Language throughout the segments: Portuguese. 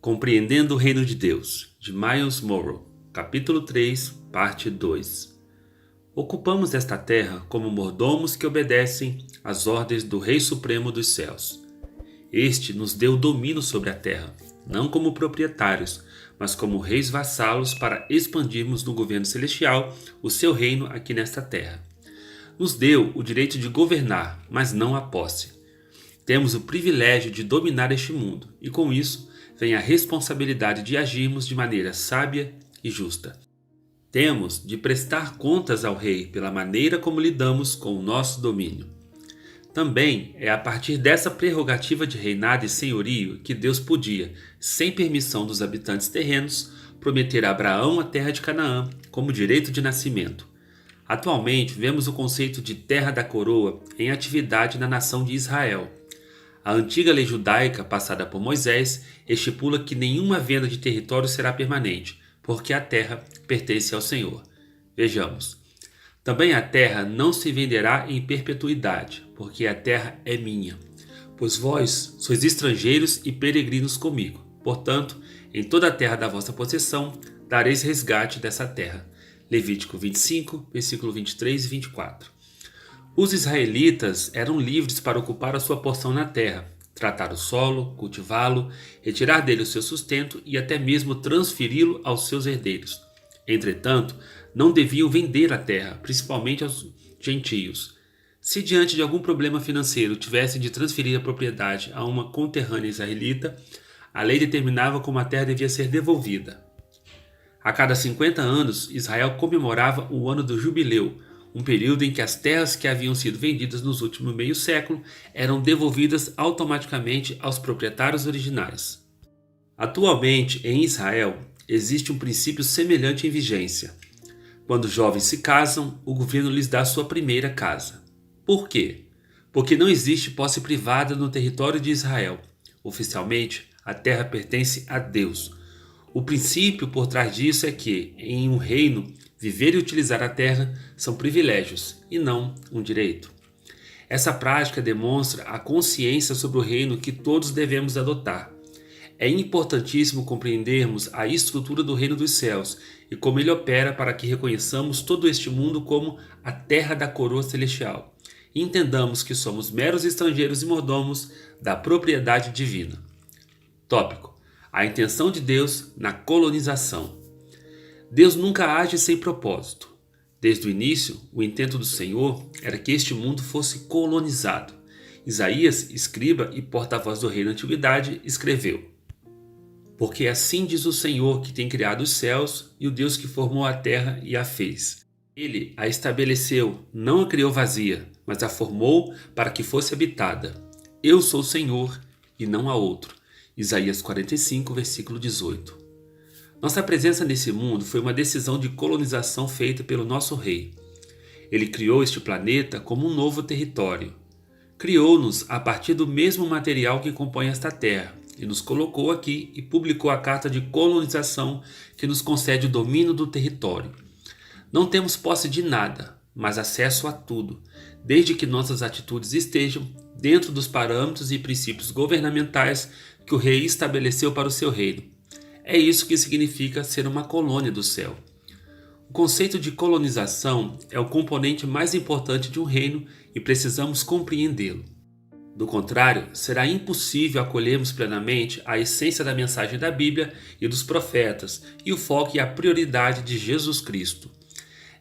Compreendendo o Reino de Deus, de Miles Monroe, capítulo 3, parte 2. Ocupamos esta terra como mordomos que obedecem às ordens do Rei Supremo dos céus. Este nos deu domínio sobre a terra, não como proprietários, mas como reis vassalos para expandirmos no governo celestial o seu reino aqui nesta terra. Nos deu o direito de governar, mas não a posse. Temos o privilégio de dominar este mundo, e com isso vem a responsabilidade de agirmos de maneira sábia e justa. Temos de prestar contas ao Rei pela maneira como lidamos com o nosso domínio. Também é a partir dessa prerrogativa de reinado e senhorio que Deus podia, sem permissão dos habitantes terrenos, prometer a Abraão a terra de Canaã como direito de nascimento. Atualmente, vemos o conceito de terra da coroa em atividade na nação de Israel. A antiga lei judaica, passada por Moisés, estipula que nenhuma venda de território será permanente, porque a terra pertence ao Senhor. Vejamos. Também a terra não se venderá em perpetuidade, porque a terra é minha. Pois vós sois estrangeiros e peregrinos comigo. Portanto, em toda a terra da vossa possessão, dareis resgate dessa terra. Levítico 25, versículo 23 e 24. Os israelitas eram livres para ocupar a sua porção na terra, tratar o solo, cultivá-lo, retirar dele o seu sustento e até mesmo transferi-lo aos seus herdeiros. Entretanto, não deviam vender a terra, principalmente aos gentios. Se diante de algum problema financeiro tivessem de transferir a propriedade a uma conterrânea israelita, a lei determinava como a terra devia ser devolvida. A cada 50 anos, Israel comemorava o ano do jubileu, um período em que as terras que haviam sido vendidas nos últimos meio século eram devolvidas automaticamente aos proprietários originais. Atualmente, em Israel, existe um princípio semelhante em vigência. Quando jovens se casam, o governo lhes dá sua primeira casa. Por quê? Porque não existe posse privada no território de Israel. Oficialmente, a terra pertence a Deus. O princípio por trás disso é que, em um reino, viver e utilizar a terra são privilégios e não um direito. Essa prática demonstra a consciência sobre o reino que todos devemos adotar. É importantíssimo compreendermos a estrutura do reino dos céus e como ele opera para que reconheçamos todo este mundo como a terra da coroa celestial e entendamos que somos meros estrangeiros e mordomos da propriedade divina. Tópico: a intenção de Deus na colonização. Deus nunca age sem propósito. Desde o início, o intento do Senhor era que este mundo fosse colonizado. Isaías, escriba e porta-voz do rei na antiguidade, escreveu: porque assim diz o Senhor que tem criado os céus e o Deus que formou a terra e a fez. Ele a estabeleceu, não a criou vazia, mas a formou para que fosse habitada. Eu sou o Senhor e não há outro. Isaías 45, versículo 18. Nossa presença nesse mundo foi uma decisão de colonização feita pelo nosso rei. Ele criou este planeta como um novo território. Criou-nos a partir do mesmo material que compõe esta terra e nos colocou aqui e publicou a carta de colonização que nos concede o domínio do território. Não temos posse de nada, mas acesso a tudo, desde que nossas atitudes estejam dentro dos parâmetros e princípios governamentais que o rei estabeleceu para o seu reino. É isso que significa ser uma colônia do céu. O conceito de colonização é o componente mais importante de um reino e precisamos compreendê-lo. Do contrário, será impossível acolhermos plenamente a essência da mensagem da Bíblia e dos profetas e o foco e a prioridade de Jesus Cristo.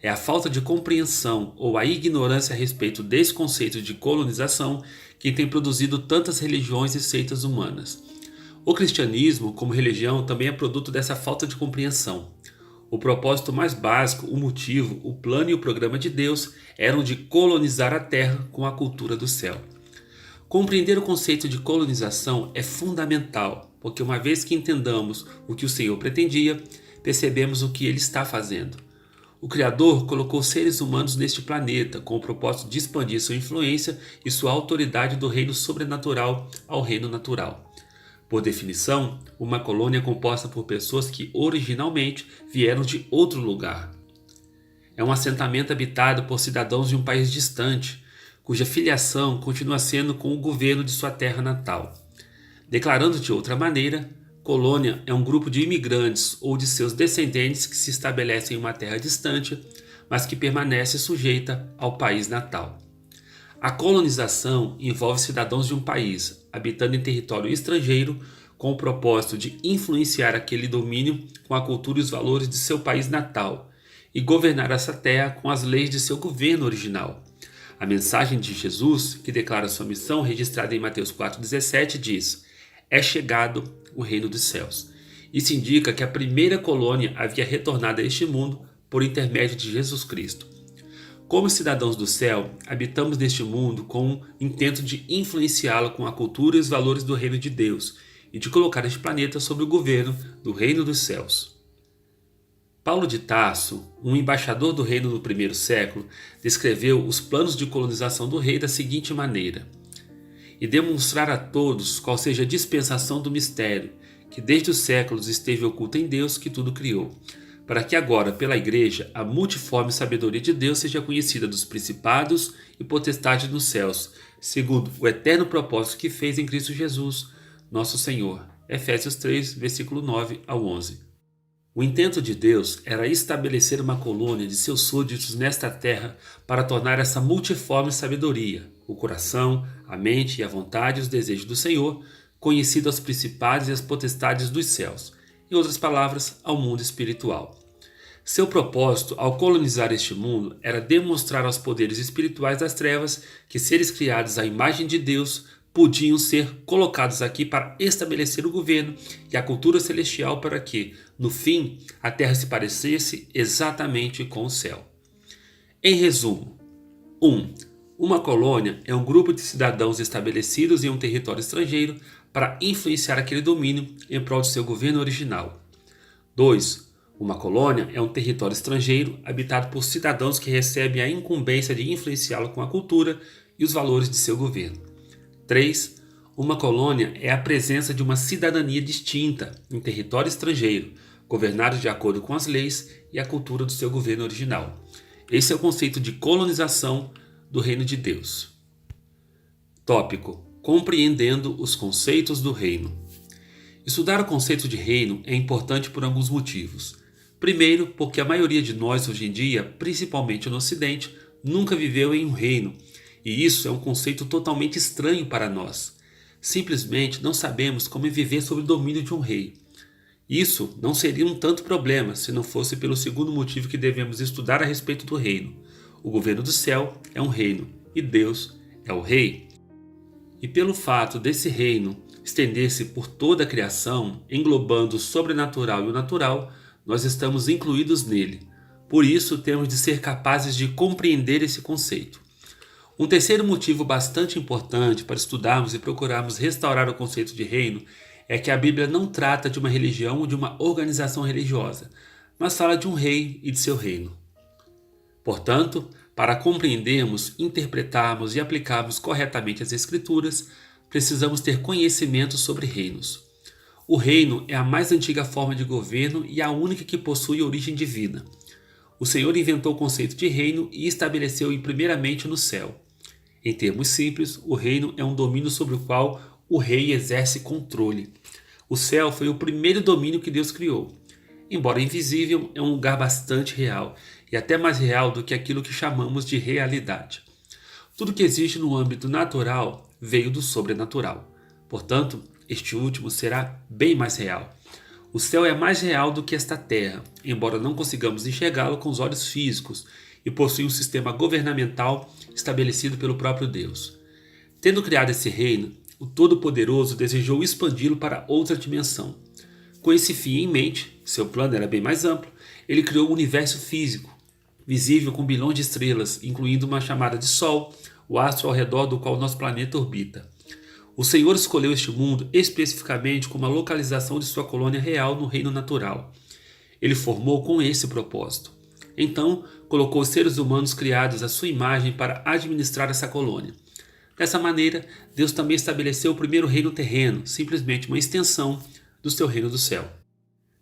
É a falta de compreensão ou a ignorância a respeito desse conceito de colonização que tem produzido tantas religiões e seitas humanas. O cristianismo, como religião, também é produto dessa falta de compreensão. O propósito mais básico, o motivo, o plano e o programa de Deus eram de colonizar a terra com a cultura do céu. Compreender o conceito de colonização é fundamental, porque uma vez que entendamos o que o Senhor pretendia, percebemos o que Ele está fazendo. O Criador colocou seres humanos neste planeta com o propósito de expandir sua influência e sua autoridade do reino sobrenatural ao reino natural. Por definição, uma colônia é composta por pessoas que originalmente vieram de outro lugar. É um assentamento habitado por cidadãos de um país distante, cuja filiação continua sendo com o governo de sua terra natal. Declarando de outra maneira, Colônia é um grupo de imigrantes ou de seus descendentes que se estabelecem em uma terra distante, mas que permanece sujeita ao país natal. A colonização envolve cidadãos de um país, habitando em território estrangeiro, com o propósito de influenciar aquele domínio com a cultura e os valores de seu país natal e governar essa terra com as leis de seu governo original. A mensagem de Jesus, que declara sua missão, registrada em Mateus 4,17, diz: "É chegado o reino dos céus". Isso indica que a primeira colônia havia retornado a este mundo por intermédio de Jesus Cristo. Como cidadãos do céu, habitamos neste mundo com o intento de influenciá-lo com a cultura e os valores do reino de Deus e de colocar este planeta sob o governo do reino dos céus. Paulo de Tarso, um embaixador do reino no primeiro século, descreveu os planos de colonização do rei da seguinte maneira: "E demonstrar a todos qual seja a dispensação do mistério, que desde os séculos esteve oculta em Deus que tudo criou, para que agora, pela Igreja, a multiforme sabedoria de Deus seja conhecida dos principados e potestades nos céus, segundo o eterno propósito que fez em Cristo Jesus, nosso Senhor." Efésios 3, versículo 9 ao 11. O intento de Deus era estabelecer uma colônia de seus súditos nesta terra para tornar essa multiforme sabedoria, o coração, a mente e a vontade e os desejos do Senhor, conhecido aos principados e às potestades dos céus, em outras palavras, ao mundo espiritual. Seu propósito ao colonizar este mundo era demonstrar aos poderes espirituais das trevas que seres criados à imagem de Deus podiam ser colocados aqui para estabelecer o governo e a cultura celestial para que, no fim, a terra se parecesse exatamente com o céu. Em resumo, 1. Uma colônia é um grupo de cidadãos estabelecidos em um território estrangeiro para influenciar aquele domínio em prol de seu governo original. 2. Uma colônia é um território estrangeiro habitado por cidadãos que recebem a incumbência de influenciá-lo com a cultura e os valores de seu governo. 3. Uma colônia é a presença de uma cidadania distinta em território estrangeiro, governado de acordo com as leis e a cultura do seu governo original. Esse é o conceito de colonização do reino de Deus. Tópico: compreendendo os conceitos do reino. Estudar o conceito de reino é importante por alguns motivos. Primeiro, porque a maioria de nós hoje em dia, principalmente no Ocidente, nunca viveu em um reino, e isso é um conceito totalmente estranho para nós. Simplesmente não sabemos como viver sob o domínio de um rei. Isso não seria um tanto problema se não fosse pelo segundo motivo que devemos estudar a respeito do reino. O governo do céu é um reino e Deus é o rei. E pelo fato desse reino estender-se por toda a criação, englobando o sobrenatural e o natural, nós estamos incluídos nele. Por isso, temos de ser capazes de compreender esse conceito. Um terceiro motivo bastante importante para estudarmos e procurarmos restaurar o conceito de reino é que a Bíblia não trata de uma religião ou de uma organização religiosa, mas fala de um rei e de seu reino. Portanto, para compreendermos, interpretarmos e aplicarmos corretamente as Escrituras, precisamos ter conhecimento sobre reinos. O reino é a mais antiga forma de governo e a única que possui origem divina. O Senhor inventou o conceito de reino e estabeleceu-o primeiramente no céu. Em termos simples, o reino é um domínio sobre o qual o rei exerce controle. O céu foi o primeiro domínio que Deus criou. Embora invisível, é um lugar bastante real, e até mais real do que aquilo que chamamos de realidade. Tudo que existe no âmbito natural veio do sobrenatural. Portanto, este último será bem mais real. O céu é mais real do que esta terra, embora não consigamos enxergá-lo com os olhos físicos, e possui um sistema governamental estabelecido pelo próprio Deus. Tendo criado esse reino, o Todo-Poderoso desejou expandi-lo para outra dimensão. Com esse fim em mente, seu plano era bem mais amplo, ele criou um universo físico, visível com bilhões de estrelas, incluindo uma chamada de Sol, o astro ao redor do qual nosso planeta orbita. O Senhor escolheu este mundo especificamente como a localização de sua colônia real no reino natural. Ele formou com esse propósito. Então, colocou os seres humanos criados à sua imagem para administrar essa colônia. Dessa maneira, Deus também estabeleceu o primeiro reino terreno, simplesmente uma extensão do seu reino do céu.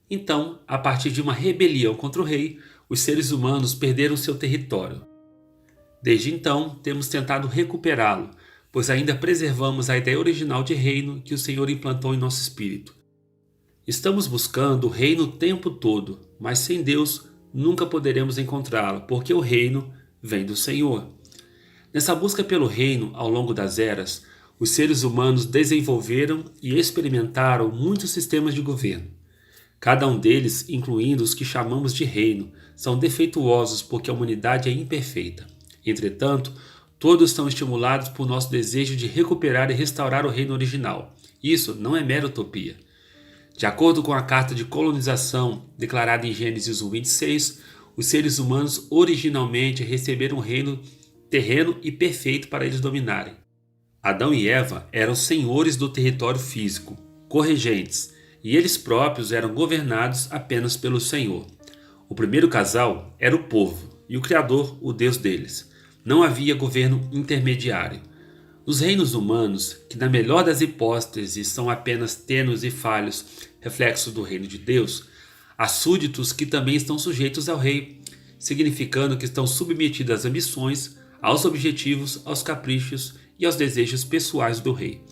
Então, a partir de uma rebelião contra o rei, os seres humanos perderam seu território. Desde então, temos tentado recuperá-lo, pois ainda preservamos a ideia original de reino que o Senhor implantou em nosso espírito. Estamos buscando o reino o tempo todo, mas sem Deus nunca poderemos encontrá-lo, porque o reino vem do Senhor. Nessa busca pelo reino ao longo das eras, os seres humanos desenvolveram e experimentaram muitos sistemas de governo. Cada um deles, incluindo os que chamamos de reino, são defeituosos porque a humanidade é imperfeita. Entretanto, todos estão estimulados por nosso desejo de recuperar e restaurar o reino original. Isso não é mera utopia. De acordo com a carta de colonização declarada em Gênesis 1:26, os seres humanos originalmente receberam um reino terreno e perfeito para eles dominarem. Adão e Eva eram senhores do território físico, corregentes, e eles próprios eram governados apenas pelo Senhor. O primeiro casal era o povo, e o Criador, o Deus deles. Não havia governo intermediário. Os reinos humanos, que na melhor das hipóteses são apenas tênues e falhos, reflexos do reino de Deus, há súditos que também estão sujeitos ao rei, significando que estão submetidos às ambições, aos objetivos, aos caprichos e aos desejos pessoais do rei.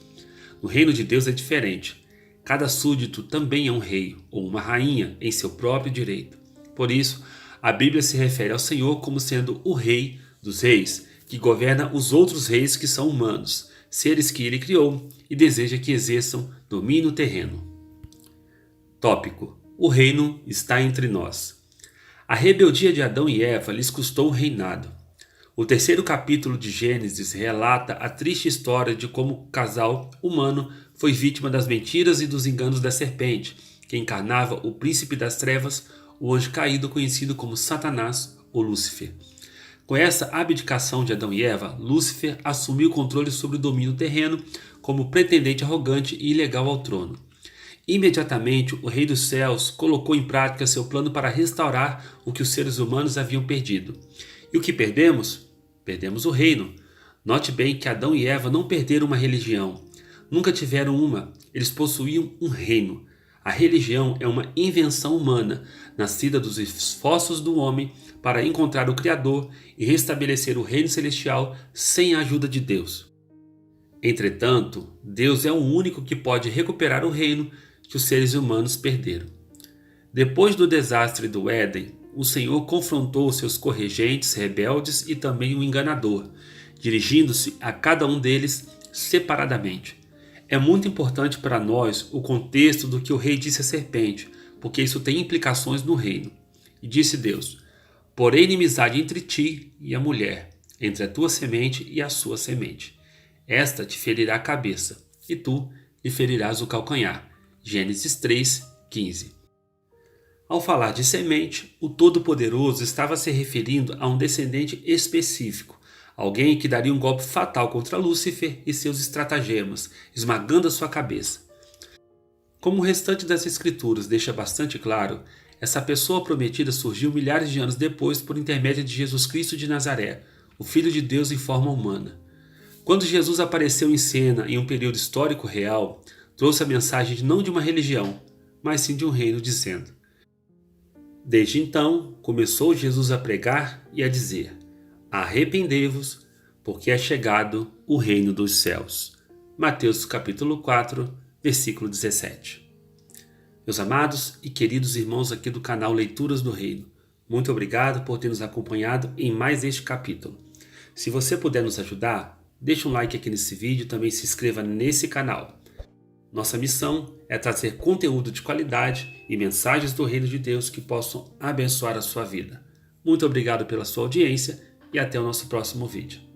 No reino de Deus é diferente. Cada súdito também é um rei ou uma rainha em seu próprio direito. Por isso, a Bíblia se refere ao Senhor como sendo o rei dos reis, que governa os outros reis que são humanos, seres que ele criou e deseja que exerçam domínio terreno. Tópico: o reino está entre nós. A rebeldia de Adão e Eva lhes custou o reinado. O terceiro capítulo de Gênesis relata a triste história de como o casal humano foi vítima das mentiras e dos enganos da serpente, que encarnava o príncipe das trevas, o anjo caído conhecido como Satanás ou Lúcifer. Com essa abdicação de Adão e Eva, Lúcifer assumiu o controle sobre o domínio terreno como pretendente arrogante e ilegal ao trono. Imediatamente, o Rei dos Céus colocou em prática seu plano para restaurar o que os seres humanos haviam perdido. E o que perdemos? Perdemos o reino. Note bem que Adão e Eva não perderam uma religião. Nunca tiveram uma. Eles possuíam um reino. A religião é uma invenção humana, nascida dos esforços do homem para encontrar o Criador e restabelecer o reino celestial sem a ajuda de Deus. Entretanto, Deus é o único que pode recuperar o reino que os seres humanos perderam. Depois do desastre do Éden, o Senhor confrontou seus corregentes, rebeldes e também o enganador, dirigindo-se a cada um deles separadamente. É muito importante para nós o contexto do que o rei disse à serpente, porque isso tem implicações no reino. E disse Deus: porém inimizade entre ti e a mulher, entre a tua semente e a sua semente. Esta te ferirá a cabeça, e tu lhe ferirás o calcanhar. Gênesis 3:15. Ao falar de semente, o Todo-Poderoso estava se referindo a um descendente específico, alguém que daria um golpe fatal contra Lúcifer e seus estratagemas, esmagando a sua cabeça. Como o restante das Escrituras deixa bastante claro, essa pessoa prometida surgiu milhares de anos depois por intermédio de Jesus Cristo de Nazaré, o Filho de Deus em forma humana. Quando Jesus apareceu em cena em um período histórico real, trouxe a mensagem não de uma religião, mas sim de um reino, dizendo: desde então, começou Jesus a pregar e a dizer: arrependei-vos, porque é chegado o reino dos céus. Mateus capítulo 4, versículo 17. Meus amados e queridos irmãos aqui do canal Leituras do Reino, muito obrigado por ter nos acompanhado em mais este capítulo. Se você puder nos ajudar, deixe um like aqui nesse vídeo e também se inscreva nesse canal. Nossa missão é trazer conteúdo de qualidade e mensagens do Reino de Deus que possam abençoar a sua vida. Muito obrigado pela sua audiência e até o nosso próximo vídeo.